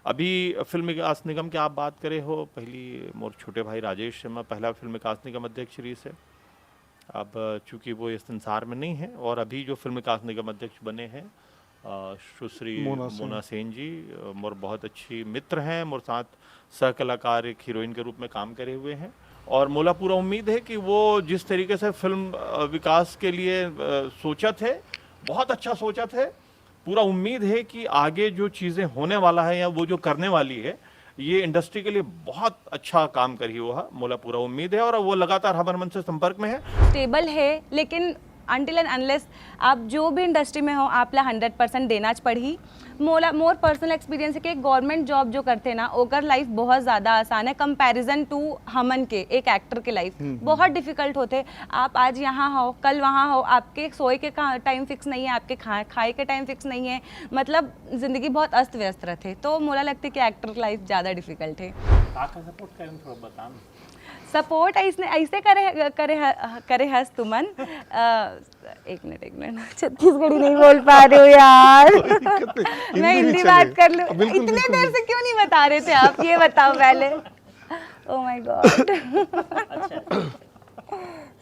अभी फिल्म विकास निगम की आप बात करें हो, पहली मोर छोटे भाई राजेश शर्मा पहला फिल्म विकास निगम अध्यक्ष रही से। अब चूंकि वो इस संसार में नहीं है, और अभी जो फिल्म विकास निगम अध्यक्ष बने हैं सुश्री मोना मोना सिंह। सेन जी, मोर बहुत अच्छी मित्र हैं, मोर साथ सह कलाकार एक हीरोइन के रूप में काम करे हुए हैं। और मोला पूरा उम्मीद है कि वो जिस तरीके से फिल्म विकास के लिए सोचा थे, बहुत अच्छा सोचा थे। पूरा उम्मीद है कि आगे जो चीज़ें होने वाला है या वो जो करने वाली है, ये इंडस्ट्री के लिए बहुत अच्छा काम करी वो है, मोला पूरा उम्मीद है। और वो लगातार हमारे मन से संपर्क में है। स्टेबल है, लेकिन अनटिल एंड अनलेस आप जो भी इंडस्ट्री में हो आपला 100% देना पड़ी। मोर पर्सनल एक्सपीरियंस है कि गवर्नमेंट जॉब जो करते ना ओकर लाइफ बहुत ज़्यादा आसान है कंपैरिजन टू हमन के एक एक्टर के लाइफ बहुत डिफिकल्ट होते। आप आज यहाँ हो कल वहाँ हो, आपके सोए के टाइम फिक्स नहीं है, आपके खाए के टाइम फिक्स नहीं है, मतलब ज़िंदगी बहुत अस्त व्यस्त रहते। तो मोला लगता है कि एक्टर लाइफ ज़्यादा डिफिकल्ट है। सपोर्ट करें थोड़ा बताना। सपोर्ट ऐसे करे हस तुमन। एक मिनट छत्तीसगढ़ी नहीं बोल पा रहे हो यार। मैं हिंदी बात कर लूं। इतने देर से क्यों नहीं बता रहे थे आप, ये बताओ पहले। ओह माय गॉड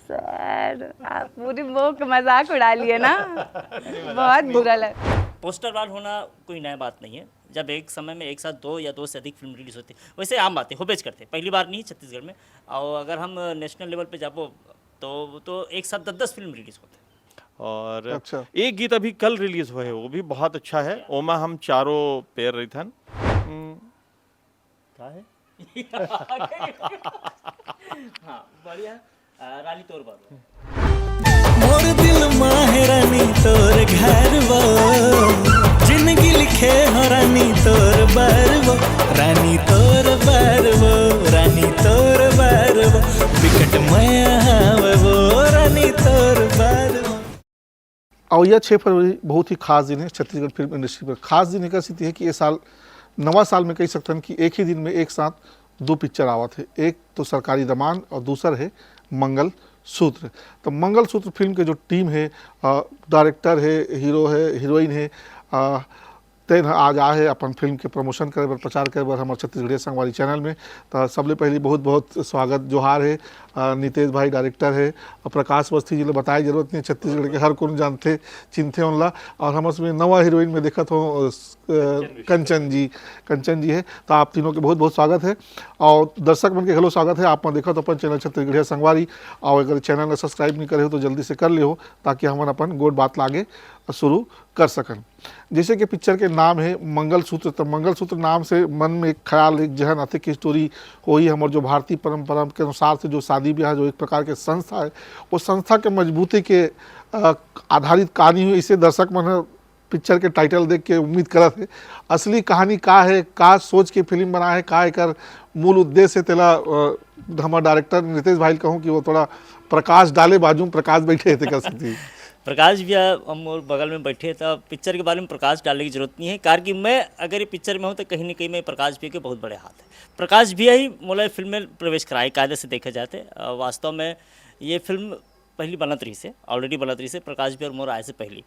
सर, आप पूरी वो मजाक उड़ा लिए ना, बहुत बुरा लगा। पोस्टर वाल होना कोई नया बात नहीं है। जब एक समय में एक साथ 2 या 2 से अधिक फिल्म रिलीज होती है, वैसे आम बात है, होबेज करते, पहली बार नहीं छत्तीसगढ़ में। और अगर हम नेशनल लेवल पे जाबो तो एक साथ 10 फिल्म रिलीज होते हैं। और अच्छा। एक गीत अभी कल रिलीज हुआ है, वो भी बहुत अच्छा है। ओमा हम चारों पेर रही थन। क्या है? हाँ बढ़िया। रानी तोर बाबू मोर दिल माहेरानी तोर घर वो जिंदगी लिखे हो रानी तोर बर वो रानी तोर बर वो रानी तोर बर वो बिकट मैं वो रानी तोर बर वो। और यह 6 फरवरी बहुत ही खास दिन है छत्तीसगढ़ फिल्म इंडस्ट्री पर। खास दिन एक स्थिति है कि ये साल नवा साल में कह सकते हैं कि एक ही दिन में एक साथ 2 पिक्चर आवा थे। एक तो सरकारी दमान और दूसर है मंगल सूत्र। तो मंगल सूत्र फिल्म के जो टीम है, डायरेक्टर है, हीरो है, हीरोइन है, तेन आज आ है अपन फिल्म के प्रमोशन करे बर, प्रचार करे बर हमारे छत्तीसगढ़ी संगवारी चैनल में। तो सबले पहले बहुत बहुत स्वागत जोहार है। नितेश भाई डायरेक्टर है, और प्रकाश अवस्थी जी ले बताए जरूरत नहीं, छत्तीसगढ़ के हर कोई जानते चिन्हते उनला। और हम उसमें नवा हीरोइन में देखा हो कंचन जी है। तो आप तीनों के बहुत बहुत स्वागत है। और दर्शक मन के हेलो स्वागत है। आप देखो तो अपन चैनल छत्तीसगढ़िया संगवारी, और अगर चैनल ने सब्सक्राइब नहीं करे हो तो जल्दी से कर लियो, ताकि हम अपन गोड बात लागे शुरू कर सकन। जैसे कि पिक्चर के नाम है मंगलसूत्र, तो मंगलसूत्र नाम से मन में एक ख्याल, एक जहन आते की स्टोरी वही हमारे जो भारतीय परंपरा के अनुसार से जो शादी ब्याह जो एक प्रकार के संस्था है, वो संस्था के मजबूती के आधारित कहानी हुई। इसे दर्शक मन पिक्चर के टाइटल देख के उम्मीद करत है असली कहानी का है, का सोच के फिल्म बना है, का एक मूल उद्देश्य है। तेला हमारे डायरेक्टर नितेश भाई कहूँ कि वो थोड़ा प्रकाश डाले, बाजू प्रकाश बैठे थे कर सकती। प्रकाश भैया हम और बगल में बैठे, तो पिक्चर के बारे में प्रकाश डालने की जरूरत नहीं है, कार कि मैं अगर ये पिक्चर में हूँ तो कहीं ना कहीं मैं प्रकाश भैया के बहुत बड़े हाथ है। प्रकाश भैया ही मोला फिल्म में प्रवेश कराए कायदे से देखा जाते। वास्तव में ये फिल्म पहली बनत रही से, ऑलरेडी बनत रही से, प्रकाश भैया और मोर आए से पहली।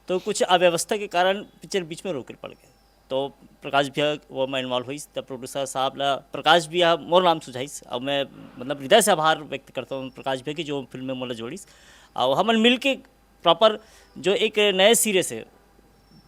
तो कुछ अव्यवस्था के कारण पिक्चर बीच में रोके पड़ गए। तो प्रकाश भैया वो मैं इन्वॉल्व हुई, तब प्रोड्यूसर साहब ला प्रकाश भैया मोर नाम सुझाइस। अब मैं मतलब हृदय से आभार व्यक्त करता हूँ प्रकाश भैया की, जो फिल्म में मोला जोड़िस। और हम मिल के प्रॉपर जो एक नए सिरे से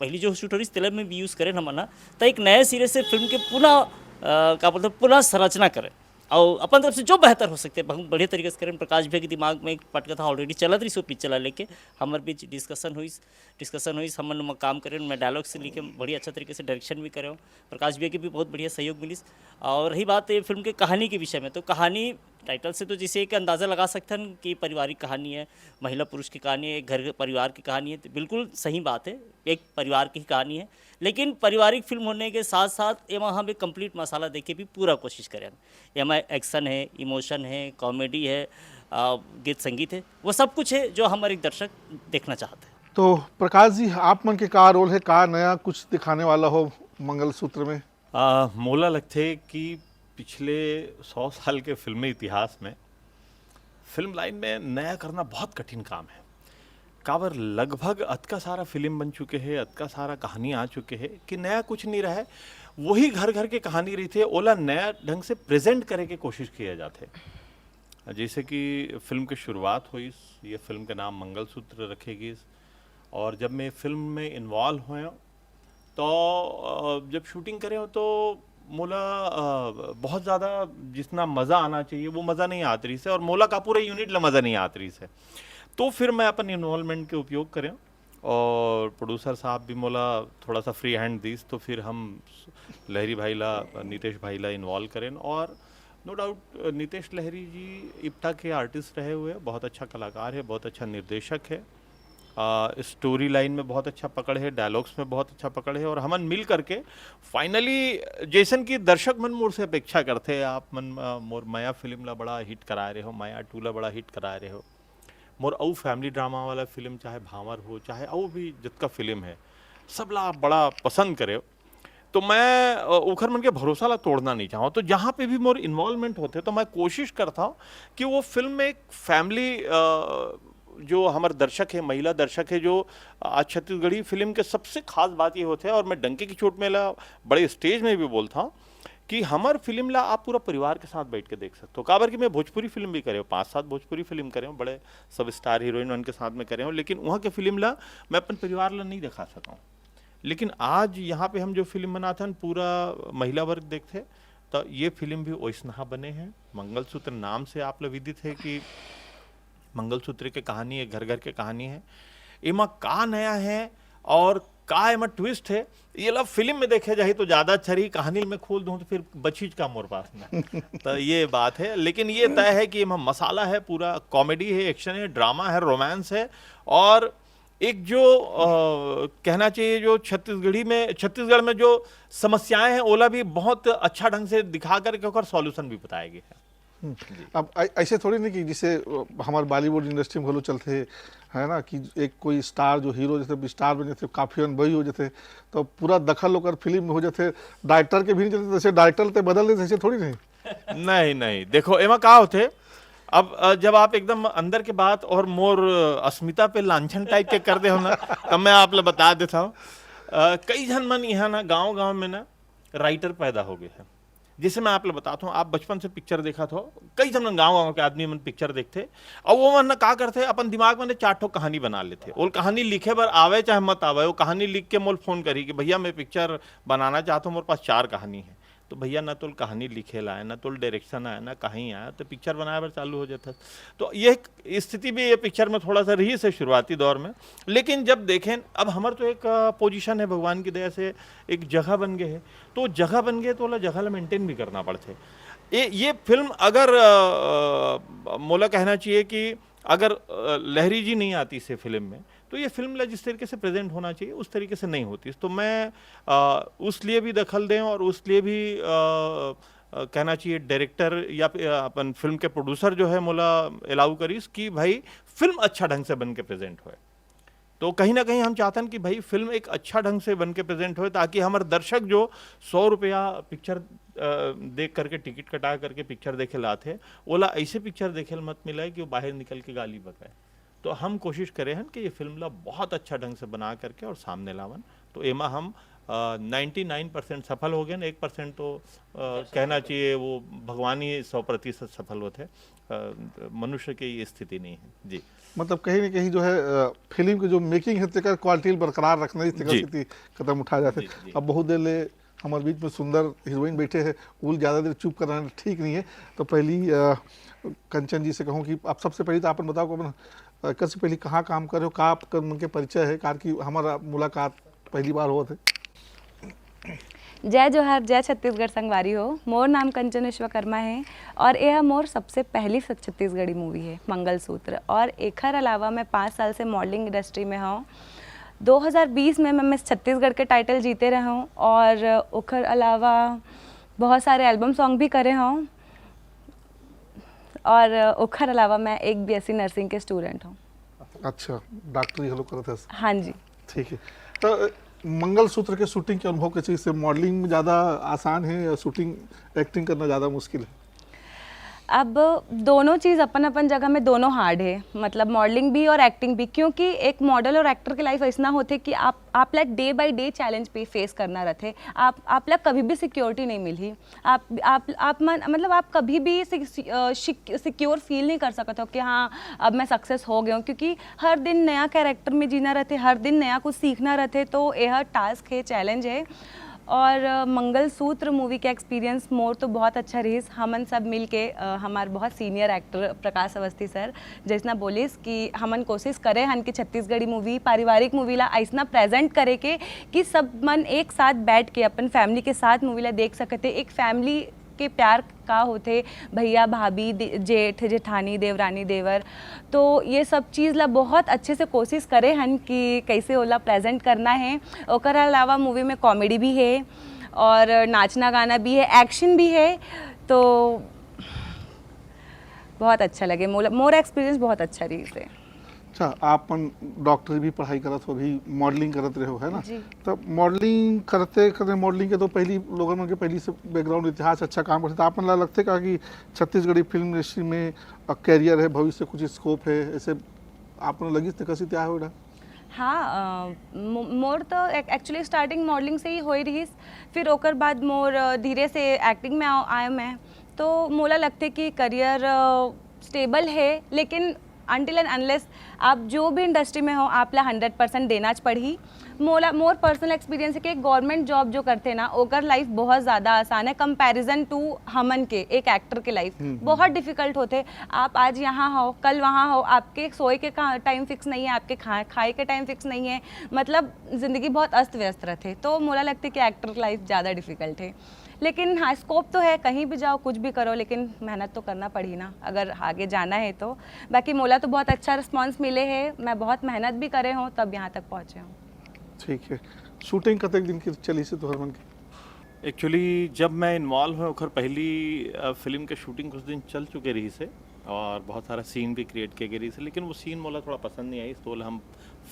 पहली जो शूट हो रही तेलग में भी यूज़ करें ना मना, तो एक नए सिरे से फिल्म के पुनः क्या बोलते हैं पुनः संरचना करें, और अपन तरफ से जो बेहतर हो सकते हैं बहुत बढ़िया तरीके से करें। प्रकाश भैया के दिमाग में एक पटकथा ऑलरेडी चलत रही, सो पिक्चर लेके हमारे बीच डिस्कशन हुई, हम काम करें, मैं डायलॉग से लिखे बढ़िया अच्छा तरीके से डायरेक्शन भी करे। प्रकाश भैया की भी बहुत बढ़िया सहयोग मिली। और रही बात ये फिल्म के कहानी के विषय में, तो कहानी टाइटल से तो जैसे एक अंदाज़ा लगा सकते हैं कि पारिवारिक कहानी है, महिला पुरुष की कहानी है, एक घर परिवार की कहानी है। तो बिल्कुल सही बात है, एक परिवार की कहानी है, लेकिन पारिवारिक फिल्म होने के साथ साथ एवं हम एक कंप्लीट मसाला देके भी पूरा कोशिश करें। एम एक्शन है, इमोशन है, कॉमेडी है, गीत संगीत है, वो सब कुछ है जो हमारे दर्शक देखना चाहते हैं। तो प्रकाश जी, आप मन के का रोल है, का नया कुछ दिखाने वाला हो मंगलसूत्र में? मोला लगते है कि पिछले 100 साल के फिल्मी इतिहास में फिल्म लाइन में नया करना बहुत कठिन काम है। काबर लगभग अतका सारा फिल्म बन चुके हैं, अतका सारा कहानी आ चुके हैं कि नया कुछ नहीं रहा है। वही घर घर की कहानी रही थी। ओला नया ढंग से प्रेजेंट करे के कोशिश किया जाते। जैसे कि फिल्म की शुरुआत हुई, ये फिल्म का नाम मंगलसूत्र रखेगी, और जब मैं फिल्म में इन्वॉल्व हुए तो जब शूटिंग करे हो तो मोला बहुत ज़्यादा जितना मज़ा आना चाहिए वो मज़ा नहीं आत रही से, और मोला का पूरे यूनिट ला मज़ा नहीं आत रही से। तो फिर मैं अपन इन्वॉल्वमेंट के उपयोग करें, और प्रोड्यूसर साहब भी मोला थोड़ा सा फ्री हैंड दीस, तो फिर हम लहरी भाई ला, नितेश भाई ला इन्वॉल्व करें। और नो डाउट नितेश लहरी जी इप्टा के आर्टिस्ट रहे हुए, बहुत अच्छा कलाकार है, बहुत अच्छा निर्देशक है, स्टोरी लाइन में बहुत अच्छा पकड़ है, डायलॉग्स में बहुत अच्छा पकड़ है, और हमन मिल करके फाइनली जैसन की दर्शक मन मोर से अपेक्षा करते हैं, आप मन मोर माया फिल्म ला बड़ा हिट करा रहे हो, माया 2 ला बड़ा हिट करा रहे हो, मोर औ फैमिली ड्रामा वाला फिल्म चाहे भावर हो, चाहे औ भी जितका फिल्म है, सब ला बड़ा पसंद करे। तो मैं उखर मन के भरोसा ला तोड़ना नहीं चाहूँ। तो जहाँ पे भी मोर इन्वॉल्वमेंट होते तो मैं कोशिश करता हूँ कि वो फिल्म में एक फैमिली जो हमारे दर्शक है, महिला दर्शक है, जो आज छत्तीसगढ़ी फिल्म के सबसे खास बात ये होते हैं, और मैं डंके की चोट में ला बड़े स्टेज में भी बोलता हूँ कि हमार फिल्म ला आप पूरा परिवार के साथ बैठ के देख सकते हो। काबर कि मैं भोजपुरी फिल्म भी करे हो, 5-7 भोजपुरी फिल्म करे हो, बड़े सब स्टार हीरोइन उनके साथ में करे हो, लेकिन वहाँ के फिल्म ला मैं अपन परिवार ला नहीं दिखा सका हूँ। लेकिन आज यहाँ पे हम जो फिल्म बनाते हैं पूरा महिला वर्ग देखते, तो ये फिल्म भी वैसना बने हैं। मंगलसूत्र नाम से आप लोग विदित है कि मंगलसूत्र की कहानी है, घर घर की कहानी है। एमा का नया है और का एमा ट्विस्ट है, ये लब फिल्म में देखे जाए तो ज़्यादा अच्छा रही, कहानी में खोल दूँ तो फिर बचीज का मोर पास में तो ये बात है। लेकिन ये तय है कि एमा मसाला है, पूरा कॉमेडी है, एक्शन है, ड्रामा है, रोमांस है, और एक जो कहना चाहिए जो छत्तीसगढ़ में जो समस्याएं हैं ओला भी बहुत अच्छा ढंग से दिखा करके सॉल्यूशन भी बताया गया है। अब ऐसे थोड़ी नहीं कि जिसे हमारे बॉलीवुड इंडस्ट्री में घलो चलते है ना, कि एक कोई स्टार जो हीरो जैसे स्टार बन जाते, काफ़ी अनुभवी हो जाते, तो पूरा दखल होकर फिल्म में हो जाते, डायरेक्टर के भी नहीं चलते, जैसे डायरेक्टर तो बदल देते, ऐसे थोड़ी नहीं। नहीं देखो एमा का होते, अब जब आप एकदम अंदर के बात और मोर अस्मिता पे लांछन टाइप के कर दे हो ना, तब मैं आप लोग बता देता हूँ, कई जन मन यहाँ ना गांव में ना राइटर पैदा हो गए हैं। जैसे मैं आप लोग बताता हूँ, आप बचपन से पिक्चर देखा था, कई जन गांव के आदमी मन पिक्चर देखते, और वो मन का करते अपन दिमाग में 4 ठो कहानी बना लेते। वो कहानी लिखे बर आवे चाहे मत आवे, वो कहानी लिख के मोल फोन करी कि भैया मैं पिक्चर बनाना चाहता हूँ, मेरे पास 4 कहानी है। तो भैया ना तो कहानी लिखे ला है, ना तो डायरेक्शन आया, ना कहीं आया, तो पिक्चर बनाए बर चालू हो जाता। तो ये स्थिति भी ये पिक्चर में थोड़ा सा रही से शुरुआती दौर में। लेकिन जब देखें अब हमारे तो एक पोजीशन है, भगवान की दया से एक जगह बन गए है, तो जगह बन गए तो वाला जगह ला मेंटेन भी करना पड़ते। ये फिल्म अगर मोला कहना चाहिए कि अगर लहरी जी नहीं आती से फिल्म में, तो ये फिल्म ला जिस तरीके से प्रेजेंट होना चाहिए उस तरीके से नहीं होती। तो मैं उस लिए भी दखल दें, और उस लिए भी कहना चाहिए डायरेक्टर या अपन फिल्म के प्रोड्यूसर जो है मोला अलाउ करीस कि भाई फिल्म अच्छा ढंग से बन के प्रेजेंट होए। तो कहीं ना कहीं हम चाहते हैं कि भाई फिल्म एक अच्छा ढंग से बन के प्रेजेंट होए, ताकि हमारे दर्शक जो 100 रुपया पिक्चर देख करके टिकट कटा करके पिक्चर देखे लाते, ओला ऐसे पिक्चर देखे मत मिलाए कि वो बाहर निकल के गाली बकाए। तो हम कोशिश करें हैं कि ये फिल्म ला बहुत अच्छा ढंग से बना करके और सामने लावन। तो एमा हम 99% सफल हो गए, 1% तो कहना चाहिए वो भगवान ही 100% सफल होते, मनुष्य की ये स्थिति नहीं है जी। मतलब कहीं ना कहीं जो है फिल्म की जो मेकिंग है तेकर क्वालिटी बरकरार रखना ही स्थिति कदम उठा जाते। अब बहुत देर ले हमारे बीच में सुंदर हीरोइन बैठे हैं, वो ज़्यादा देर चुप कराना ठीक नहीं है। तो पहली कंचन जी से कहूँ कि आप सबसे पहले तो आप बताओ कैसे पहले कहाँ काम कर रहे हो, कहाँ आपका उनके परिचय है, कार की हमारा मुलाकात पहली बार हुआ थे। जय जोहार, जय छत्तीसगढ़ संगवारी हो। मोर नाम कंचन विश्वकर्मा है, और यह मोर सबसे पहली छत्तीसगढ़ी मूवी है मंगलसूत्र। और एकर अलावा मैं 5 साल से मॉडलिंग इंडस्ट्री में हूँ। 2020 में मैं मिस छत्तीसगढ़ के टाइटल जीते रहा हूँ, और ओकर अलावा बहुत सारे एल्बम सॉन्ग भी करे हूँ, और ओकर अलावा मैं एक BSc नर्सिंग के स्टूडेंट हूँ। अच्छा, डॉक्टरी हेलो करते हैं। हाँ जी, ठीक है। तो मंगलसूत्र के शूटिंग के अनुभव कैसे, मॉडलिंग में ज़्यादा आसान है या शूटिंग एक्टिंग करना ज़्यादा मुश्किल है? अब दोनों चीज़ अपन अपन जगह में दोनों हार्ड है, मतलब मॉडलिंग भी और एक्टिंग भी, क्योंकि एक मॉडल और एक्टर की लाइफ ऐसा होते कि आपला डे बाय डे चैलेंज पे फेस करना रहते। आपला कभी भी सिक्योरिटी नहीं मिली, मतलब आप कभी भी सिक्योर फील नहीं कर सकते हो कि हाँ अब मैं सक्सेस हो गया हूँ, क्योंकि हर दिन नया कैरेक्टर में जीना रहते, हर दिन नया कुछ सीखना रहते। तो यह टास्क है, चैलेंज है। और मंगलसूत्र मूवी का एक्सपीरियंस मोर तो बहुत अच्छा रही। हमन सब मिल के हमारे बहुत सीनियर एक्टर प्रकाश अवस्थी सर जैसा बोलिस कि हमन कोशिश करें हन कि छत्तीसगढ़ी मूवी पारिवारिक मूवी ला ऐसा प्रेजेंट करे के कि सब मन एक साथ बैठ के अपन फैमिली के साथ मूवी ला देख सकते। एक फैमिली के प्यार का होते, भैया भाभी जेठ जेठानी देवरानी देवर, तो ये सब चीज़ ला बहुत अच्छे से कोशिश करे हन कि कैसे ओला प्रेजेंट करना है। ओकर अलावा मूवी में कॉमेडी भी है और नाचना गाना भी है, एक्शन भी है, तो बहुत अच्छा लगे। मोर एक्सपीरियंस बहुत अच्छा रही से। अच्छा, आप डॉक्टर भी पढ़ाई करत हो, अभी मॉडलिंग करत रहे हो, है ना? जी। तो मॉडलिंग करते मॉडलिंग के तो पहली लोगों के पहली से बैकग्राउंड इतिहास अच्छा काम करते, आप मन लगते का कि छत्तीसगढ़ी फिल्म इंडस्ट्री में कैरियर है, भविष्य कुछ स्कोप है, ऐसे आप लगी कैसी त्या हो? हाँ, मोर तो एक्चुअली स्टार्टिंग मॉडलिंग से ही हो रही, फिर ओकर बाद मोर धीरे से एक्टिंग में आया मैं, तो मोला लगते कि करियर स्टेबल है। लेकिन अनटिल एंड अनलेस आप जो भी इंडस्ट्री में हो आपला 100% देना पड़ी। मोर पर्सनल एक्सपीरियंस है कि गवर्नमेंट जॉब जो करते ना ओकर लाइफ बहुत ज़्यादा आसान है कंपैरिजन टू हमन के एक एक्टर के लाइफ बहुत डिफिकल्ट होते। आप आज यहाँ हो कल वहाँ हो, आपके सोए के टाइम फिक्स नहीं है, आपके खाए के टाइम फिक्स नहीं है, मतलब ज़िंदगी बहुत अस्त व्यस्त रहते। तो मोला लगता है कि एक्टर लाइफ ज़्यादा डिफिकल्ट है। लेकिन हाँ, स्कोप तो है, कहीं भी जाओ कुछ भी करो, लेकिन मेहनत तो करना पड़ी ना अगर आगे जाना है तो। बाकी मोला तो बहुत अच्छा रिस्पांस मिले है, मैं बहुत मेहनत भी करे हूँ तब यहाँ तक पहुँचे हूँ। ठीक है। शूटिंग कतक दिन की चली से तोहर मन के? एक्चुअली जब मैं इन्वॉल्व हुआ ओकर पहली फिल्म के शूटिंग कुछ दिन चल चुके रही से और बहुत सारा सीन भी क्रिएट किए गए रही से, लेकिन वो सीन मोला थोड़ा पसंद नहीं आई, तो हम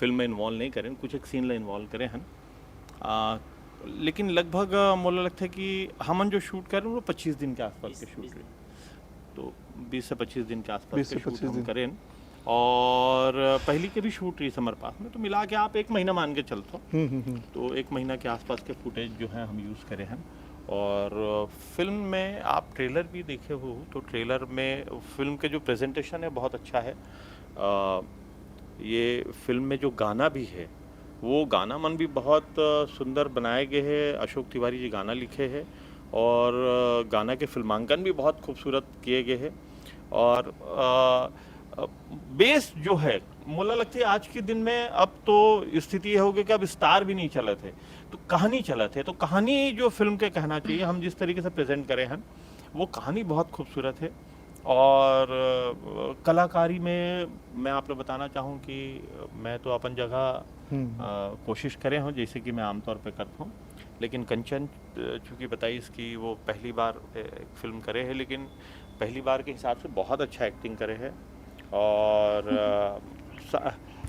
फिल्म में इन्वॉल्व नहीं करें, कुछ एक सीन ला इन्वॉल्व करें हन। लेकिन लगभग मोला लगता है कि हमन जो शूट कर रहे हैं वो 25 दिन के आसपास के शूट रहे, तो 20 से 25 दिन के आसपास के शूट हम करें। और पहली के भी शूट रही समर पास में, तो मिला के आप 1 महीना मान के चलते हो, तो 1 महीना के आसपास के फुटेज जो है हम यूज़ करे हैं। और फिल्म में आप ट्रेलर भी देखे हो, तो ट्रेलर में फिल्म के जो प्रेजेंटेशन है बहुत अच्छा है। ये फिल्म में जो गाना भी है वो गाना मन भी बहुत सुंदर बनाए गए हैं, अशोक तिवारी जी गाना लिखे हैं और गाना के फिल्मांकन भी बहुत खूबसूरत किए गए हैं। और बेस जो है मुझे लगता है आज के दिन में अब तो स्थिति ये हो गई कि अब स्टार भी नहीं चले थे तो कहानी चले थे, तो कहानी जो फिल्म के कहना चाहिए हम जिस तरीके से प्रेजेंट करें हैं वो कहानी बहुत खूबसूरत है। और कलाकारी में मैं आप लोग बताना चाहूँ कि मैं तो अपन जगह कोशिश करे हूँ जैसे कि मैं आमतौर पे करता हूँ, लेकिन कंचन चूँकि बताई इसकी वो पहली बार एक फिल्म करे है, लेकिन पहली बार के हिसाब से बहुत अच्छा एक्टिंग करे है। और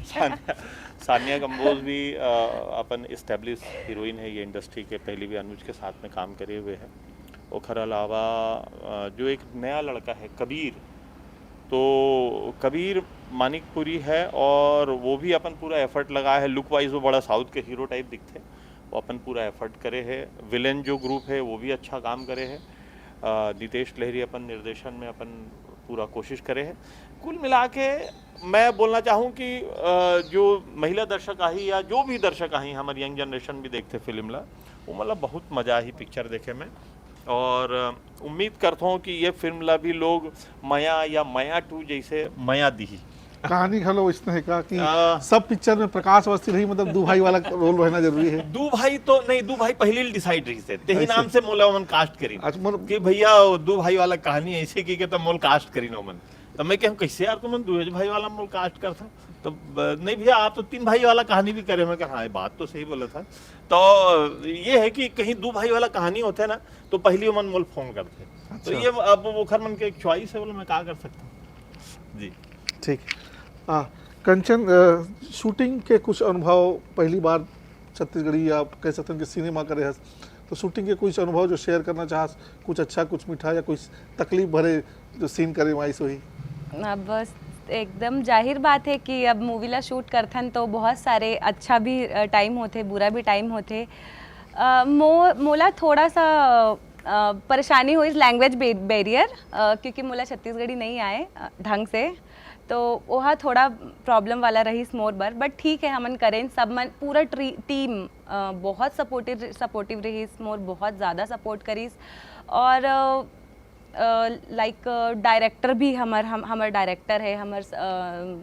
सानिया कंबोज भी अपन इस्टेब्लिश हीरोइन है ये इंडस्ट्री के, पहले भी अनुज के साथ में काम करे हुए हैं। ओखर अलावा जो एक नया लड़का है कबीर, तो कबीर मानिकपुरी है और वो भी अपन पूरा एफर्ट लगाया है, लुक वाइज वो बड़ा साउथ के हीरो टाइप दिखते, वो अपन पूरा एफर्ट करे है। विलेन जो ग्रुप है वो भी अच्छा काम करे है। नितेश लहरी अपन निर्देशन में अपन पूरा कोशिश करे है। कुल मिला के मैं बोलना चाहूँ कि जो महिला दर्शक आई या जो भी दर्शक आई हमारी यंग जनरेशन भी देखते फिल्म ला, वो मतलब बहुत मज़ा आई पिक्चर देखे में। और उम्मीद करता हूँ कि ये फिल्म ला भी लोग माया या माया 2 जैसे माया दी कहानी खलो इसने है का कि सब पिक्चर में प्रकाश अवस्थी रही, मतलब दो भाई वाला रोल रहना जरूरी है। दो भाई तो नहीं, दो भाई पहले डिसाइड रही से तेही नाम से मोला मन कास्ट करी कि भैया दो भाई वाला कहानी ऐसे की तो मोल कास्ट करी नो मन, तो मैं कहूँ कैसे यार तुम दो भाई वाला मोल कास्ट करता, तो नहीं भैया आप तो 3 भाई वाला कहानी भी करे। मैं कहा हाँ बात तो सही बोला था। तो ये है कि कहीं 2 भाई वाला कहानी होता है ना तो पहली मन मोल फोन करते। अच्छा। तो ये अब वो खर मन के एक चॉइस है, बोला मैं क्या कर सकता हूँ जी। ठीक। कंचन, शूटिंग के कुछ अनुभव, पहली बार छत्तीसगढ़ी या कह सकते हैं कि सिनेमा करे है, तो शूटिंग के कुछ अनुभव जो शेयर करना चाहस, कुछ अच्छा कुछ मीठा या कुछ तकलीफ भरे जो सीन करे वही सो ही। अब बस एकदम जाहिर बात है कि अब मूवी ला शूट करथन तो बहुत सारे अच्छा भी टाइम होते, बुरा भी टाइम होते। मोला थोड़ा सा परेशानी हुई लैंग्वेज बैरियर, क्योंकि मोला छत्तीसगढ़ी नहीं आए ढंग से, तो वह थोड़ा प्रॉब्लम वाला रही मोर बर। बट ठीक है, हमन करें सब मन पूरा टीम बहुत सपोर्टिव रही, मोर बहुत ज़्यादा सपोर्ट करीस। और लाइक डायरेक्टर भी हमर डायरेक्टर है, हमर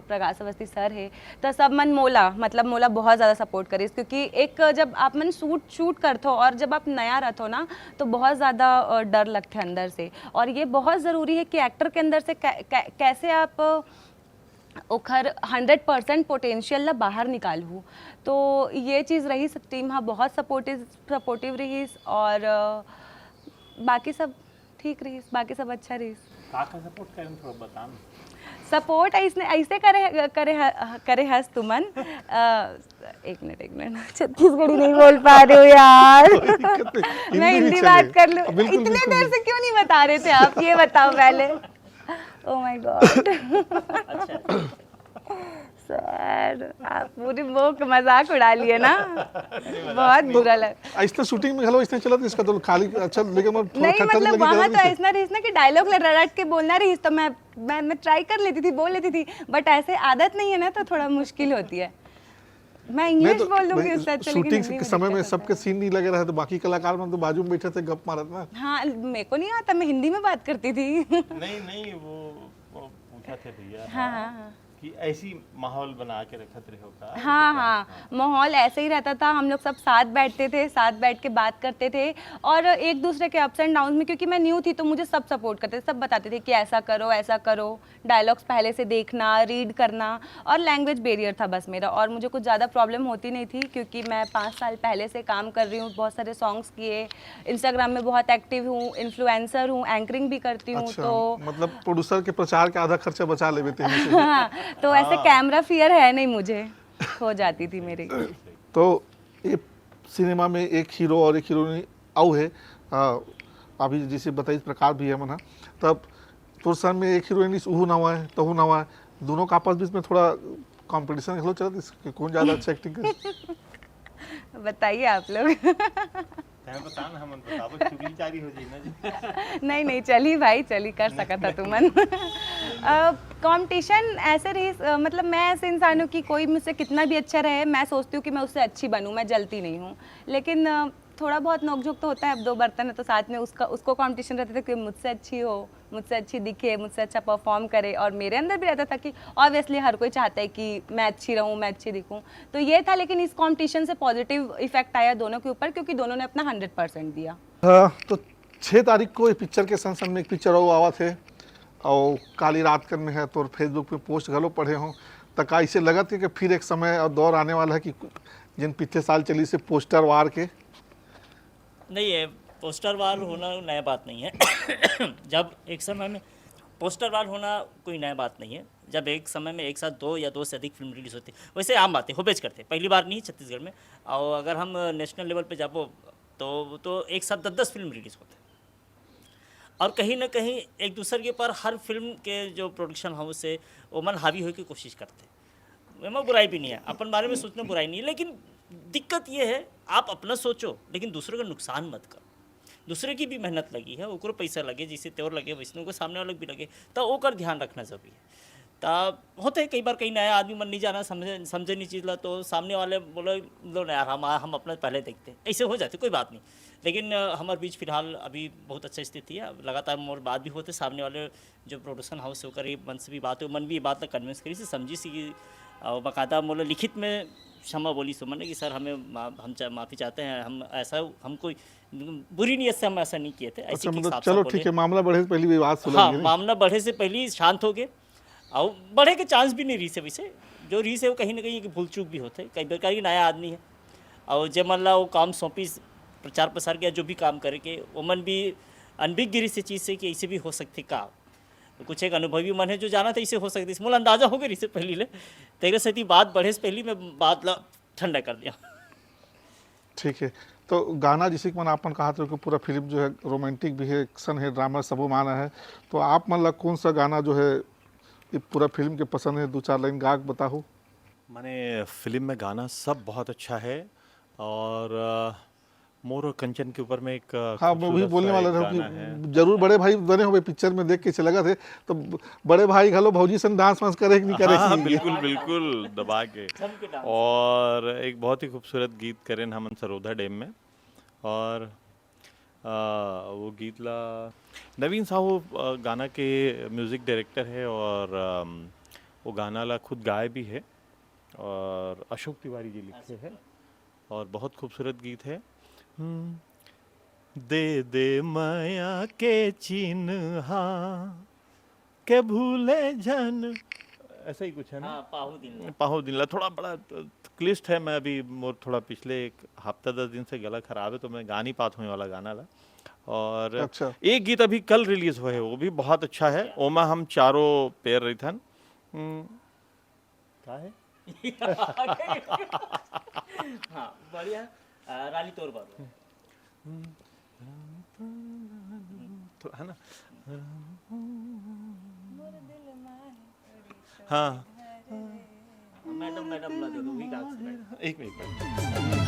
प्रकाश अवस्थी सर है, तो सब मन मोला बहुत ज़्यादा सपोर्ट करीस। क्योंकि एक जब आप मन शूट करते हो और जब आप नया रहते हो ना, तो बहुत ज़्यादा डर लगता है अंदर से। और ये बहुत ज़रूरी है कि एक्टर के अंदर से कैसे आप ओखर 100% पोटेंशियल ला बाहर निकालू। तो ये चीज़ रही, टीम हाँ बहुत सपोर्टिव रही। और बाकी सब ठीक रही, बाकी सब अच्छा रही। का सपोर्ट करें थोड़ा बता। सपोर्ट ऐसे करे हस तुमन। एक मिनट, छत्तीसगढ़ी नहीं बोल पा रहे हो यार। मैं हिंदी बात कर लूँ। इतने देर से क्यों नहीं बता रहे थे आप, ये बताओ पहले। ओह माय गॉड सर, आप पूरी वो मजाक उड़ा लिए ना, बहुत बुरा लगा। ऐसा शूटिंग में हेलो इसने चला तो इसका तो खाली अच्छा, लेकिन नहीं मतलब वहाँ तो ऐसा रही ना कि डायलॉग रट के बोलना रही, तो मैं ट्राई कर लेती थी, बोल लेती थी। बट ऐसे आदत नहीं है ना, तो थोड़ा मुश्किल होती है। मैं इंग्लिश बोल दूंगी उससे अच्छा, लेकिन शूटिंग के समय में सबके सीन नहीं लगे रहे, तो बाकी कलाकार में तो बाजू में बैठे थे गप मारत ना। हाँ, मेरे को नहीं आता, मैं हिंदी में बात करती थी। नहीं वो पूछा थे भैया। हाँ कि ऐसी माहौल बना के रखत रहे होगा। हाँ, माहौल ऐसे ही रहता था। हम लोग सब साथ बैठते थे, साथ बैठ के बात करते थे, और एक दूसरे के अप्स एंड डाउन में, क्योंकि मैं न्यू थी तो मुझे सब सपोर्ट करते थे, सब बताते थे कि ऐसा करो, डायलॉग्स पहले से देखना, रीड करना। और लैंग्वेज बैरियर था बस मेरा, और मुझे कुछ ज़्यादा प्रॉब्लम होती नहीं थी, क्योंकि मैं 5 साल पहले से काम कर रही हूँ, बहुत सारे सॉन्ग्स किए, इंस्टाग्राम में बहुत एक्टिव हूँ, इन्फ्लुएंसर हूँ, एंकरिंग भी करती हूँ। अच्छा, तो मतलब प्रोड्यूसर के प्रचार का आधा खर्चा बचा ले लेते हैं। हाँ, तो ऐसे कैमरा फियर है नहीं मुझे, हो जाती थी मेरी। तो ये सिनेमा में एक हीरो और एक हीरोइन आउ है, अभी जिसे बताइए प्रकार भी है मना, तब तो सन में एक हीरोइन उहू नवा है तहू नवा है, दोनों का आपस बीच में थोड़ा कंपटीशन खेलो चला, इसके कौन ज़्यादा अच्छा एक्टिंग करे। बताइए आप लोग। नहीं चली भाई, चली कर सका था तुमन। कंपटीशन ऐसे रही, मतलब मैं ऐसे इंसान हूँ कि कोई मुझसे कितना भी अच्छा रहे, मैं सोचती हूँ कि मैं उससे अच्छी बनूँ, मैं जलती नहीं हूँ। लेकिन थोड़ा बहुत नोकझोंक तो होता है, अब 2 बर्तन है तो साथ में उसको कंपटीशन रहता था कि मुझसे अच्छी हो, मुझसे अच्छी दिखे, मुझसे अच्छा परफॉर्म करे। और मेरे अंदर भी रहता था कि ऑब्वियसली हर कोई चाहता है कि मैं अच्छी रहूं, मैं अच्छी दिखूं, तो ये था। लेकिन इस कंपटीशन से पॉजिटिव इफेक्ट आया दोनों के ऊपर, क्योंकि दोनों ने अपना 100% दिया। तो 6 तारीख को इस पिक्चर के संसद में एक पिक्चर आवा थे, और काली रात कर में है, तो फेसबुक पे पोस्ट गलो पढ़े हों, तक इसे लगत है कि फिर एक समय और दौर आने वाला है कि जिन पिछले साल चली से पोस्टर वार के। नहीं है, पोस्टर वार होना नया बात नहीं है। जब एक समय में पोस्टर वार होना कोई नया बात नहीं है, जब एक समय में एक साथ 2 या 2 से अधिक फिल्म रिलीज होती है, वैसे आम बात है, होबेज करते, पहली बार नहीं छत्तीसगढ़ में। और अगर हम नेशनल लेवल पे जाबो तो एक साथ 10-10 फिल्म रिलीज होते हैं, और कहीं ना कहीं एक दूसरे के ऊपर हर फिल्म के जो प्रोडक्शन हाउस है वो मन हावी होने की कोशिश करते। मैं बुराई भी नहीं है, अपन बारे में सोचना बुराई नहीं है, लेकिन दिक्कत ये है, आप अपना सोचो लेकिन दूसरों का नुकसान मत करो। दूसरे की भी मेहनत लगी है, ओकरो पैसा लगे, जिसे त्योर लगे वैष्णव को सामने वाले भी लगे, तो ओकर ध्यान रखना जरूरी है। तब होते है कई बार कई नया आदमी मन नहीं जाना, समझे नहीं चीज़ ला, तो सामने वाले बोले लो ना यार, हम अपना पहले देखते हैं, ऐसे हो जाते, कोई बात नहीं। लेकिन हमारे बीच फिलहाल अभी बहुत अच्छा स्थिति है, लगातार मोर बात भी होते, सामने वाले जो प्रोडक्शन हाउस से होकर मन से भी बात हो, मन भी ये बात ना कन्विंस करी से समझी सी, और बाकायदा मोला लिखित में क्षमा बोली सुमन ने कि सर हमें हम माफ़ी चाहते हैं, हम कोई बुरी नीयत से हम ऐसा नहीं किए थे। अच्छा, मतलब चलो ठीक है, मामला बढ़े से पहले विवाद सुलझ हाँ, गया। मामला बढ़े से पहले ही शांत हो गए, और बढ़े के चांस भी नहीं रही से, वैसे जो रही से वो कहीं ना कहीं भूल चूक भी होते, कई बार कहीं नया आदमी है, और जब मन ला वो काम सौंपी प्रचार प्रसार किया, जो भी काम करे के वो मन भी अनभिज्ञ से चीज़ से कि ऐसे भी हो सकते का, कुछ एक अनुभवी मन है जो जाना था इसे हो सकती, इसमें अंदाजा हो गया इससे पहले ले, तेरे से बात बढ़े से पहले मैं बात ला ठंडा कर दिया। ठीक है, तो गाना जैसे कि मैंने आपने कहा था कि पूरा फिल्म जो है रोमांटिक भी है, एक्शन है, ड्रामा सबो माना है, तो आप मतलब कौन सा गाना जो है ये पूरा फिल्म के पसंद है, 2-4 लाइन गा के बताओ। मैंने फिल्म में गाना सब बहुत अच्छा है और मोर और कंचन के ऊपर में एक हाँ मैं वही खूबसूरत बोलने सा वाला एक था गाना है। कि जरूर बड़े भाई बने हुए पिक्चर में देख के चले गए थे, तो बड़े भाई घलो भौजी सन डांस वांस करे कि नहीं करे हाँ कि? बिल्कुल बिल्कुल दबा के। जम के डांस। और एक बहुत ही खूबसूरत गीत करें हमन सरोधा डैम में, और वो गीत ला नवीन साहू गाना के म्यूज़िक डायरेक्टर है, और वो गाना ला खुद गाए भी है, और अशोक तिवारी जी लिखे हैं, और बहुत खूबसूरत गीत है। दे दे माया के चिन्हा के भूले जन, ऐसा ही कुछ है ना। हाँ, पाहु दिन पाहो दिन ला थोड़ा बड़ा क्लिष्ट है। मैं अभी मोर थोड़ा पिछले एक हफ्ता 10 दिन से गला खराब है, तो मैं गा नहीं पाता हूँ ये वाला गाना ला। और अच्छा। एक गीत अभी कल रिलीज हुआ है, वो भी बहुत अच्छा है। ओमा हम चारों पैर रही थन। क्या है? हाँ बढ़िया। रानी तोर बाबू। तो है ना। हाँ मैडम ला दे दो, वही गा के। एक मिनट।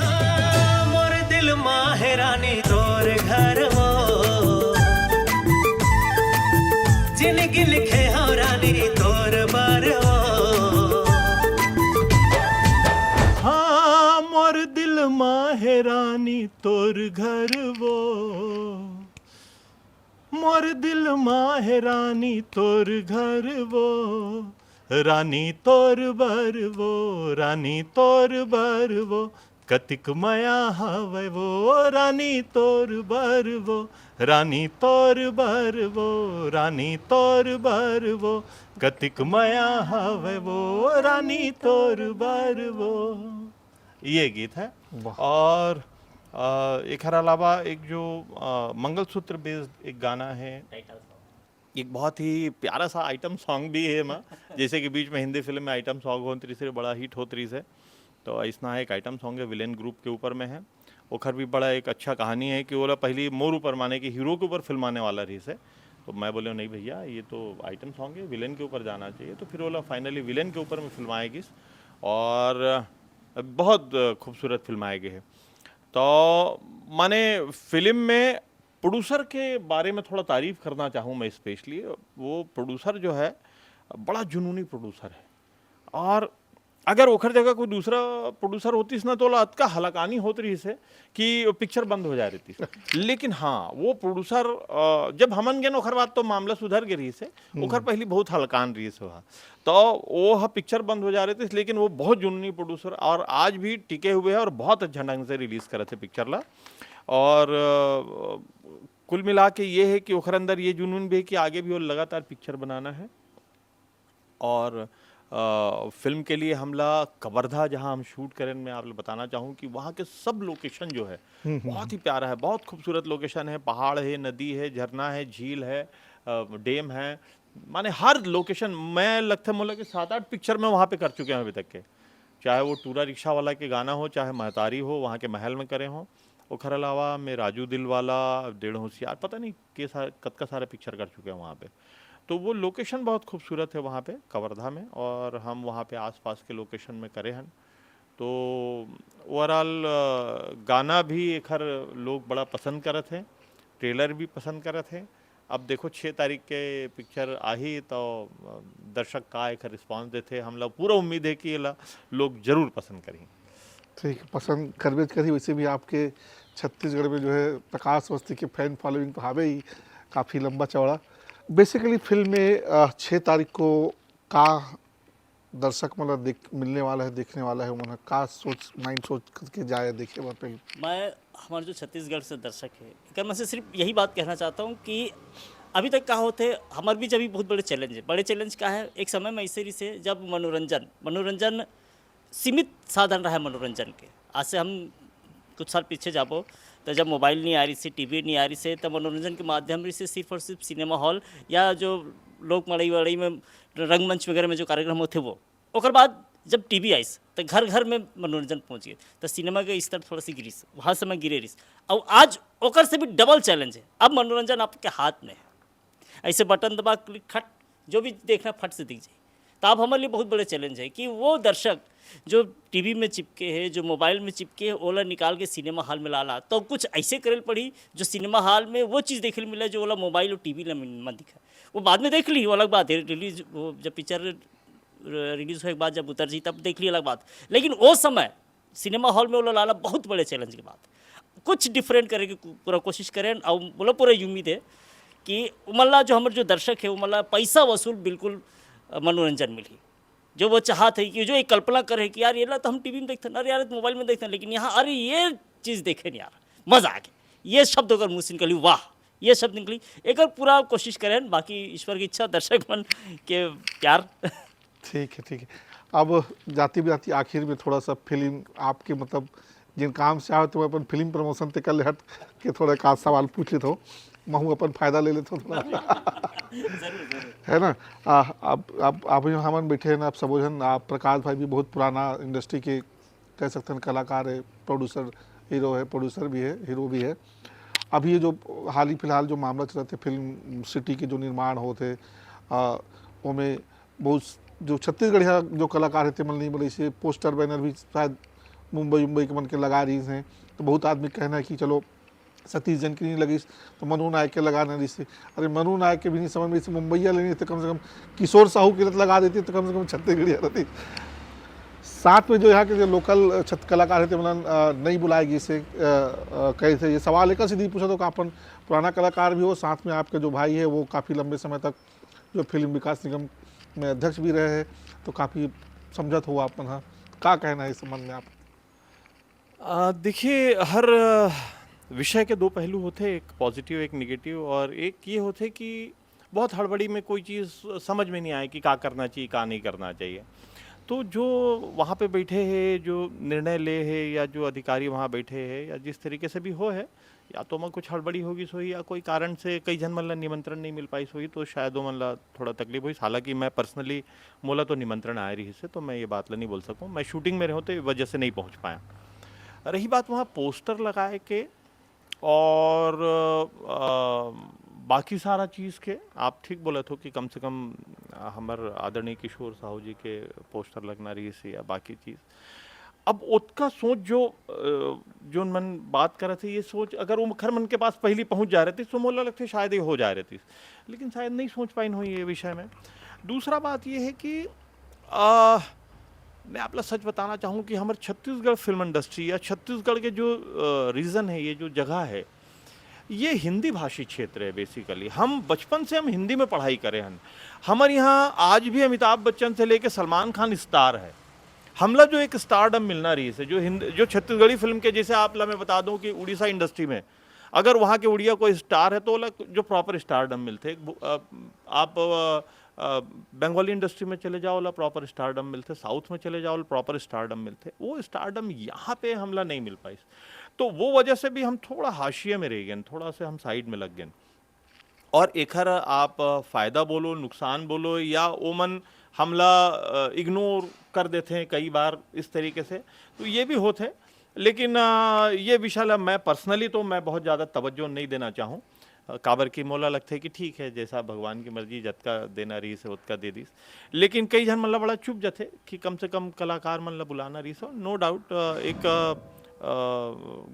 हाँ, मोर दिल माहे रानी तोर घर वो, जिनकी लिखे हो रानी तोर बार वो। हाँ मोर दिल माहे रानी तोर घर वो, मोर दिल माहे रानी तोर घर वो, रानी तोर बर वो, रानी तोर बर वो, कतिक माया हवे वो, रानी तोर बर वो, रानी तोर बर वो, रानी तोर बर वो, कतिक माया हवे वो, रानी तोर बर वो। ये गीत है। वाह। और एक हर अलावा एक जो मंगलसूत्र बेस्ड एक गाना है, टाइटल सॉन्ग। एक बहुत ही प्यारा सा आइटम सॉन्ग भी है माँ। जैसे कि बीच में हिंदी फिल्म में आइटम सॉन्ग हो तीसरे बड़ा हिट हो रही है, तो ऐसा एक आइटम सॉन्ग है, विलेन ग्रुप के ऊपर में है। ओखर भी बड़ा एक अच्छा कहानी है कि वो पहली मोर ऊपर माने कि हीरो के ऊपर फिल्म आने वाला रही है। तो मैं बोले नहीं भैया ये तो आइटम सॉन्ग है, विलेन के ऊपर जाना चाहिए। तो फिर वो फाइनली विलेन के ऊपर में फिल्म आएगी, और बहुत खूबसूरत फिल्म आएगी है। तो माने फिल्म में प्रोड्यूसर के बारे में थोड़ा तारीफ करना चाहूँ मैं स्पेशली। वो प्रोड्यूसर जो है बड़ा जुनूनी प्रोड्यूसर है, और अगर ओखर जगह कोई दूसरा प्रोड्यूसर होती ना तो अतका हलाकानी होती रही से कि पिक्चर बंद हो जा रही थी। लेकिन हाँ वो प्रोड्यूसर जब हमन गए ओखर बाद तो मामला सुधर गए रही से, ओखर पहली बहुत हलकान रही से वहाँ, तो वो पिक्चर बंद हो जा रहे थे। लेकिन वो बहुत जुनूनी प्रोड्यूसर और आज भी टिके हुए हैं और बहुत अच्छा ढंग से रिलीज करे थे पिक्चर ला। और कुल मिला के ये है कि ओखर अंदर ये जुनून भी है कि आगे भी वो लगातार पिक्चर बनाना है। और फिल्म के लिए हमला कवर्धा जहां हम शूट करें, मैं आप बताना चाहूँ कि वहाँ के सब लोकेशन जो है बहुत ही प्यारा है, बहुत खूबसूरत लोकेशन है। पहाड़ है, नदी है, झरना है, झील है, डैम है, माने हर लोकेशन। मैं लगता है मोला कि 7-8 पिक्चर में वहाँ पे कर चुके हैं अभी तक के, चाहे वो टूरा रिक्शा वाला के गाना हो, चाहे महतारी हो, वहाँ के महल में करे हों। ओखर अलावा मैं राजू दिल वाला, डेढ़ होशियार, पता नहीं कत का सारे पिक्चर कर चुके हैं वहाँ पे। तो वो लोकेशन बहुत खूबसूरत है वहाँ पे कवर्धा में, और हम वहाँ पे आसपास के लोकेशन में करे हैं। तो ओवरऑल गाना भी एक हर लोग बड़ा पसंद करे थे, ट्रेलर भी पसंद करे थे। अब देखो 6 तारीख के पिक्चर आ ही तो दर्शक का एक रिस्पॉन्स देते, हम लोग पूरा उम्मीद है कि ये लोग जरूर पसंद करेंगे। ठीक, पसंद करबे करी। वैसे भी आपके छत्तीसगढ़ में जो है प्रकाश अवस्थी के फैन फॉलोइंग तो हावे ही काफ़ी लंबा चौड़ा। बेसिकली फिल्म में 6 तारीख को का दर्शक मतलब मिलने वाला है, देखने वाला है, उन्हें का माइंड सोच करके जाए देखे वहाँ पे। मैं हमारे जो छत्तीसगढ़ से दर्शक है अगर मैं से सिर्फ यही बात कहना चाहता हूँ कि अभी तक क्या होते हमारे बीच अभी बहुत बड़े चैलेंज है। बड़े चैलेंज क्या है, एक समय में इसी से जब मनोरंजन सीमित साधन रहा है मनोरंजन के। आज से हम कुछ साल पीछे जाबो तो जब मोबाइल नहीं आ रही से, टीवी नहीं आ रही से, तब मनोरंजन के माध्यम से सिर्फ और सिर्फ सिनेमा हॉल या जो लोक मड़ई वड़ई में रंगमंच वगैरह में जो कार्यक्रम होते वो। ओकर बाद जब टीवी आई तो घर घर में मनोरंजन पहुंच गए, तो सिनेमा के स्तर थोड़ा सी गिरी, वहाँ समय गिरे रही। और आज ओकर से भी डबल चैलेंज है, अब मनोरंजन आपके हाथ में है, ऐसे बटन दबा क्लिक खट जो भी देखना फट से दिख जाए। तो अब हमारे लिए बहुत बड़े चैलेंज है कि वो दर्शक जो टीवी में चिपके हैं, जो मोबाइल में चिपके हैं, ओला निकाल के सिनेमा हॉल में लाला, तो कुछ ऐसे करेल पड़ी जो सिनेमा हॉल में वो चीज़ देखने मिला जो ओला मोबाइल और टीवी में दिखा। वो बाद में देख ली, वो अलग बात है, रिलीज वो जब पिक्चर रिलीज होने के बाद जब उतर जी तब देख ली अलग बात। लेकिन वो समय सिनेमा हॉल में ओला लाला बहुत बड़े चैलेंज की बात, कुछ डिफरेंट करे की पूरा कोशिश करें। और बोला पूरा उम्मीद है कि मल्ला जो हमारे जो दर्शक है वो मल्ला पैसा वसूल बिल्कुल मनोरंजन मिली, जो वो चाहते हैं कि जो एक कल्पना करे कि यार ये ला तो हम टीवी में देखते हैं, अरे यार मोबाइल में देखते हैं, लेकिन यहाँ अरे ये चीज़ देखे नहीं यार, मज़ा आ गया, ये शब्द अगर मुँह से निकली, वाह ये शब्द निकली, एक और पूरा कोशिश करें। बाकी ईश्वर की इच्छा, दर्शक मन के प्यार। ठीक है, ठीक है। अब जाती जाती आखिर में थोड़ा सा फिल्म आपके मतलब जिन काम से आए तो अपन फिल्म प्रमोशन ते कल हट के थोड़ा एक आध सवाल पूछ लेते हो, महू अपन फायदा ले लेते हो थोड़ा है ना। आप जो हमन बैठे हैं ना, आप सबोजन, आप प्रकाश भाई भी बहुत पुराना इंडस्ट्री के कह सकते हैं कलाकार है, प्रोड्यूसर हीरो है, प्रोड्यूसर भी है, हीरो भी है। अभी ये जो हाल ही फिलहाल जो मामला चल रहे थे फिल्म सिटी के जो निर्माण होते उनमें बहुत जो छत्तीसगढ़िया जो कलाकार थे मन नहीं बोले, इसे पोस्टर बैनर भी शायद मुंबई के मन के लगा रही हैं। तो बहुत आदमी कहना है कि चलो सतीश जन की नहीं लगी तो मनु नायक के लगाना रही से, अरे मनु नायक के भी नहीं समझ में, इसे मुंबईया लेनी तो कम से कम किशोर साहू की लगा देती तो कम से कम छत्तीसगढ़िया रहती। साथ में जो यहाँ के जो लोकल कलाकार थे मतलब नहीं बुलाएगी इसे कहे थे। ये सवाल एक सीधी पूछा तो कि अपन पुराना कलाकार भी हो, साथ में आपके जो भाई है वो काफ़ी लंबे समय तक जो फिल्म विकास निगम में अध्यक्ष भी रहे हैं, तो काफ़ी समझत हुआ अपन। हाँ, क्या कहना है इस संबंध में आप? देखिए, हर विषय के दो पहलू होते हैं, एक पॉजिटिव एक नेगेटिव, और एक ये होते कि बहुत हड़बड़ी में कोई चीज़ समझ में नहीं आए कि क्या करना चाहिए क्या नहीं करना चाहिए। तो जो वहाँ पे बैठे हैं, जो निर्णय ले है, या जो अधिकारी वहाँ बैठे हैं, या जिस तरीके से भी हो है, या तो मैं कुछ हड़बड़ी होगी सोई, या कोई कारण से कई जन मतलब निमंत्रण नहीं मिल पाई सोई, तो शायद वो मतलब थोड़ा तकलीफ हुई। हालांकि मैं पर्सनली मोला तो निमंत्रण आए रही से, तो मैं ये बात नहीं बोल सकूँ, मैं शूटिंग में रहूँ तो वजह से नहीं पहुँच पाया। रही बात वहाँ पोस्टर लगाए के और बाकी सारा चीज़ के, आप ठीक बोले तो कि कम से कम हमार आदरणीय किशोर साहू जी के पोस्टर लगना रही से, या बाकी चीज़। अब उसका सोच जो मन बात कर रहे थे, ये सोच अगर वो खर मन के पास पहली पहुंच जा रही थी तो मोला लगते शायद ये हो जा रही थी, लेकिन शायद नहीं सोच पाई हुई ये विषय में। दूसरा बात ये है कि मैं आपला सच बताना चाहूँ कि हमारे छत्तीसगढ़ फिल्म इंडस्ट्री, या छत्तीसगढ़ के जो रीजन है, ये जो जगह है, ये हिंदी भाषी क्षेत्र है बेसिकली। हम बचपन से हम हिंदी में पढ़ाई करे हैं। हमारे यहाँ आज भी अमिताभ बच्चन से लेके सलमान खान स्टार है। हमला जो एक स्टारडम मिलना रही है जो छत्तीसगढ़ी फिल्म के, जैसे आप मैं बता दूं कि उड़ीसा इंडस्ट्री में अगर वहाँ के उड़िया कोई स्टार है तो जो प्रॉपर स्टारडम मिलते, आप बंगाली इंडस्ट्री में चले जाओ ला प्रॉपर स्टारडम मिलते, साउथ में चले जाओ प्रॉपर स्टारडम मिलते, वो स्टारडम यहाँ पे हमला नहीं मिल पाई। तो वो वजह से भी हम थोड़ा हाशिए में रह गए, थोड़ा से हम साइड में लग गए। और एखर आप फ़ायदा बोलो नुकसान बोलो या ओमन हमला इग्नोर कर देते हैं कई बार इस तरीके से, तो ये भी होते हैं। लेकिन ये विषय मैं पर्सनली तो मैं बहुत ज़्यादा तवज्जो नहीं देना चाहूँ। काबर की मोला लगता है कि ठीक है, जैसा भगवान की मर्जी जतका देना रही से उतका दे दीस। लेकिन कई जन मतलब बड़ा चुप जाते कि कम से कम कलाकार मतलब बुलाना रही सो, नो डाउट एक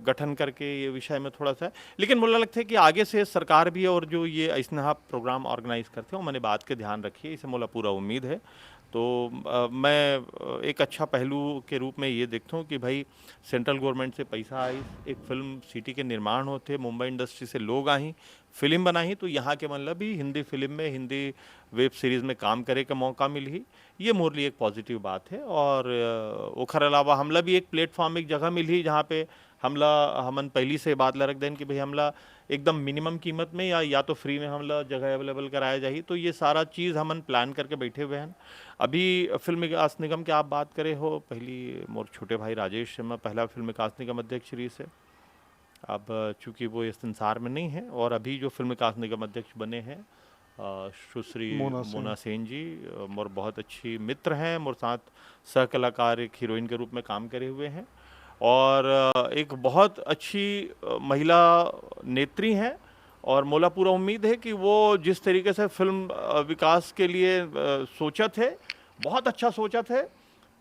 गठन करके ये विषय में थोड़ा सा है। लेकिन मुझे लगता है कि आगे से सरकार भी और जो ये ऐसा प्रोग्राम ऑर्गेनाइज करते हैं वो मैंने बात के ध्यान रखी है, इसे मुझे पूरा उम्मीद है। तो मैं एक अच्छा पहलू के रूप में ये देखता हूँ कि भाई सेंट्रल गवर्नमेंट से पैसा आई, एक फिल्म सिटी के निर्माण होते, मुंबई इंडस्ट्री से लोग आई, फिल्म बनाई, तो यहाँ के मतलब भी हिंदी फिल्म में हिंदी वेब सीरीज़ में काम करे का मौका मिल ही, ये मोर लिए एक पॉजिटिव बात है। और ओखर अलावा हमला भी एक प्लेटफॉर्म एक जगह मिल ही जहाँ पे हमला हमन पहली से बात रख दें कि भाई हमला एकदम मिनिमम कीमत में या तो फ्री में हमला जगह अवेलेबल कराया जाए। तो ये सारा चीज़ हमन प्लान करके बैठे हुए हैं। अभी फिल्म विकास निगम की आप बात करें हो, पहली मोर छोटे भाई राजेश शर्मा पहला फिल्म विकास निगम अध्यक्ष रही से, अब चूँकि वो इस संसार में नहीं है, और अभी जो फिल्म विकास निगम अध्यक्ष बने हैं सुश्री मोना मोना सेन जी मोर बहुत अच्छी मित्र हैं, मोर साथ सह कलाकार एक हीरोइन के रूप में काम करे हुए हैं और एक बहुत अच्छी महिला नेत्री हैं और मोला पूरा उम्मीद है कि वो जिस तरीके से फिल्म विकास के लिए सोचा थे, बहुत अच्छा सोचा थे।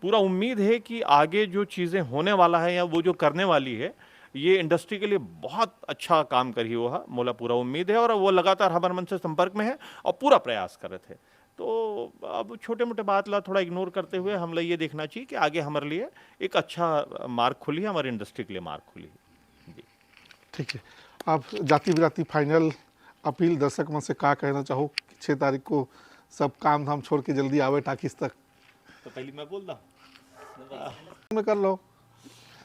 पूरा उम्मीद है कि आगे जो चीज़ें होने वाला है या वो जो करने वाली है, ये इंडस्ट्री के लिए बहुत अच्छा काम करी वो है, मोला पूरा उम्मीद है और वो लगातार हमारे मन से संपर्क में है और पूरा प्रयास कर रहे थे। तो अब छोटे मोटे बात ला थोड़ा इग्नोर करते हुए हम लोग ये देखना चाहिए कि आगे हमारे लिए एक अच्छा मार्ग खुली है, हमारी इंडस्ट्री के लिए मार्ग खुली है। जी ठीक है, आप जाति बिराती फाइनल अपील दर्शक मन से का कहना चाहो कि 6 तारीख को सब काम धाम छोड़ के जल्दी आवे टाकिस तक? तो पहले मैं बोल रहा में कर लो।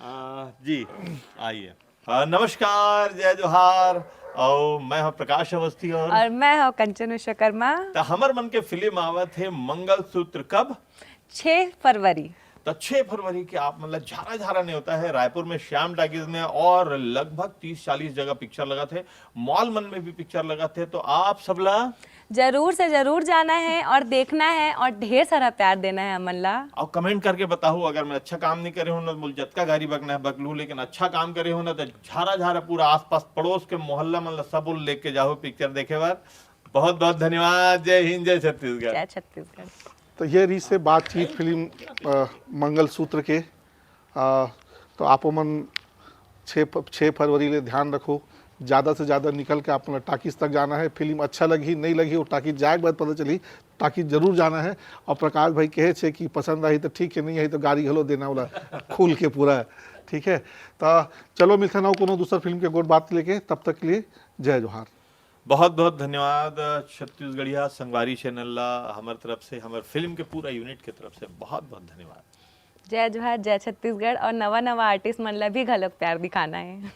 जी आइए। नमस्कार, जय जोहार और मैं हूँ प्रकाश अवस्थी और मैं हूँ कंचन विश्वकर्मा। तो हमर मन के फिल्म आवत है मंगलसूत्र कब? 6 फरवरी। तो 6 फरवरी के आप मतलब झारा झारा नहीं होता है, रायपुर में श्याम टाकीज में और लगभग 30-40 जगह पिक्चर लगा थे, मॉल मन में भी पिक्चर लगा थे। तो आप सबला जरूर से जरूर जाना है और देखना है और ढेर सारा प्यार देना है अमन ला। और कमेंट करके बताओ, अगर मैं अच्छा काम नहीं करे हूँ ना बोल जतका गाड़ी बकना है बकलू, लेकिन अच्छा काम करे हूँ ना तो झारा झारा पूरा आसपास पड़ोस के मोहल्ला मतलब सब लेके जाओ पिक्चर देखे बार। बहुत बहुत धन्यवाद। जय हिंद, जय छत्तीसगढ़। जय छत्तीसगढ़। तो ये रही से बातचीत फिल्म मंगलसूत्र के। तो आप मन 6 फरवरी ले ध्यान रखो, ज़्यादा से ज़्यादा निकल के आप टाकिस तक जाना है। फिल्म अच्छा लगी नहीं लगी वो टाकिस जाए के बाद पता चली, टाकिस जरूर जाना है। और प्रकाश भाई कहे छे कि पसंद आई तो ठीक है, नहीं आई तो गाड़ी घलो देना वाला खुल के पूरा। ठीक है, तो चलो मिलते ना कोनो दूसरा फिल्म के गोट बात लेके, तब तक के लिए जय जोहार। बहुत बहुत धन्यवाद छत्तीसगढ़िया संगवारी चैनल ला हमारे तरफ से, हमारे फिल्म के पूरा यूनिट की तरफ से बहुत बहुत धन्यवाद। जय जोहार, जय छत्तीसगढ़। और नवा नवा आर्टिस्ट मन ला भी घलोक प्यार दिखाना है।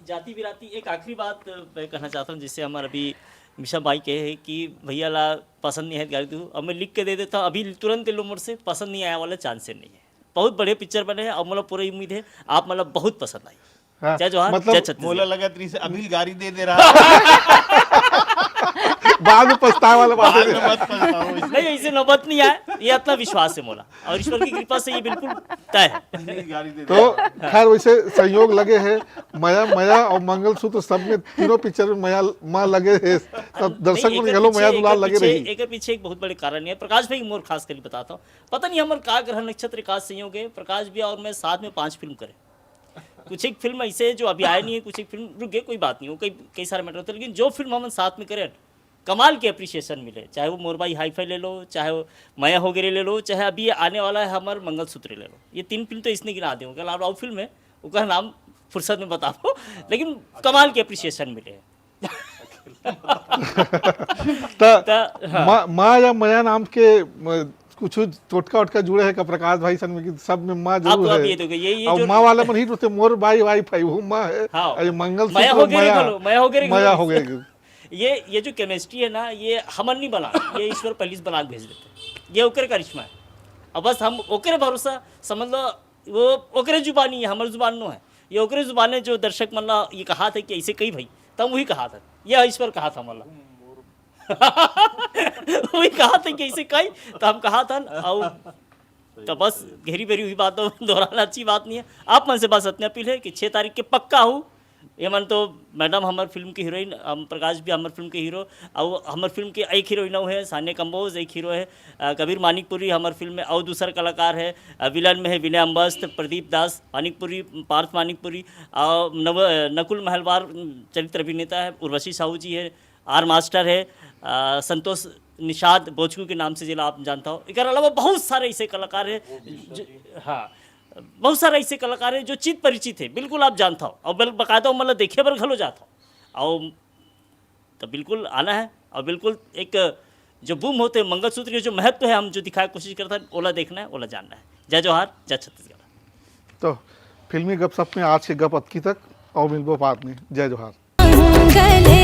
जाति बिराती एक आखिरी बात मैं कहना चाहता हूँ, जिससे हमारे अभी मिशा भाई कहे कि भैया ला पसंद नहीं है गाड़ी तू, अब मैं लिख के दे देता हूँ अभी तुरंत लो मोर से, पसंद नहीं आया वाला चांस नहीं है। बहुत बड़े पिक्चर बने हैं और मतलब पूरी उम्मीद है आप मतलब बहुत पसंद आई। हाँ, जय जोहार, मतलब जय छत्तीसगढ़। मोला लगा त्री से अभी गाड़ी दे दे रहा है। बाद में पछताए वाला बात बाद है। में मत पछताओ इसलिए। नहीं ऐसे नौबत नहीं आए, ये अपना विश्वास है मोला और ईश्वर की कृपा से ये बिल्कुल तय है। गाड़ी दे दे। तो खैर वैसे संयोग लगे हैं, मया मया और मंगलसूत्र सब में तीनों पिक्चर में मया माँ लगे हैं। तो दर्शक नहीं, मन एकर गलो मया पीछे- दुलार एकर लगे पीछे- रही। एकर पीछे एक बहुत बड़े कारण है, प्रकाश भाई मोर खास करके बताता हूँ। पता नहीं हमारे का ग्रह नक्षत्र का संयोग है, प्रकाश भी और मैं साथ में 5 फिल्म करे। कुछ एक फिल्म ऐसे है जो अभी आए नहीं है, कुछ एक फिल्म रुक गए, कोई बात नहीं हो, कई सारे मैटर होते हैं, लेकिन जो फिल्म हम साथ में करें कमाल के अप्रिसिएशन मिले। चाहे वो मोरबाई हाईफाई ले लो, चाहे वो माया होगेरे ले लो, चाहे अभी आने वाला है हमारे मंगलसूत्र ले लो। ये 3 फिल्म तो इसने गिना दे, कल आप फिल्म है उसका नाम फुर्सत में बता दो, लेकिन कमाल के अप्रिसिएशन मिले हैं। तो माँ या मया नाम के कुछ टोटका वटका जुड़े है का प्रकाश भाई सन में कि सब में माँ आप जरूर ये है। देखो ये और जो माँ वाला मन ही होते मोर बाई वाई फाई वो माँ है। हाँ। और ये मंगलसूत्र माया होगेरे घलो, माया होगेरे मया घलो। हो गए। ये जो केमिस्ट्री है ना, ये हमन नहीं बना, ये ईश्वर पहले से बना के भेज देते, ये ओकरे करिश्मा है। अब बस हम ओकरे भरोसा समझ लो, वो ओकरे जुबानी है, हमारे जुबान नो है। ये ओकरे जुबाने जो दर्शक मतलब ये कहा था कि ऐसे कई भाई, तब वही कहा था, यह ईश्वर कहा था मतलब वही कहा था कि ऐसे कई, तो हम कहा था और तो बस घेरी बेरी हुई बात तो दोहराना अच्छी बात नहीं है। आप मन से बस इतनी अपील है कि 6 तारीख के पक्का हो। ये मन तो मैडम हमारे फिल्म की हीरोइन, प्रकाश भी हमारे फिल्म के हीरो, और हमारे फिल्म के एक हीरोइन है सान्या कंबोज, एक हीरो है कबीर मानिकपुरी हमारे फिल्म में, और दूसरा कलाकार है विलन में है विनय अम्बस्त, प्रदीप दास मानिकपुरी, पार्थ मानिकपुरी, और नकुल महलवार चरित्र अभिनेता है, उर्वशी साहू जी है, आर मास्टर है, संतोष निषाद बोचकू के नाम से जिला आप जानता हो। इसके अलावा बहुत सारे ऐसे कलाकार हैं, हाँ बहुत सारे ऐसे कलाकार हैं जो चित परिचित है, बिल्कुल आप जानता हो, और बकायदा मतलब देखे पर घलो जाता हो, और तो बिल्कुल आना है। और बिल्कुल एक जो बूम होते हैं मंगलसूत्र के जो महत्व है हम जो दिखाने की कोशिश करते हैं, ओला देखना है, ओला जानना है। जय जोहार, जय छत्तीसगढ़। तो फिल्मी गपशप में आज के गप अतकी तक और मिलबो बात में। जय जोहार। मंगल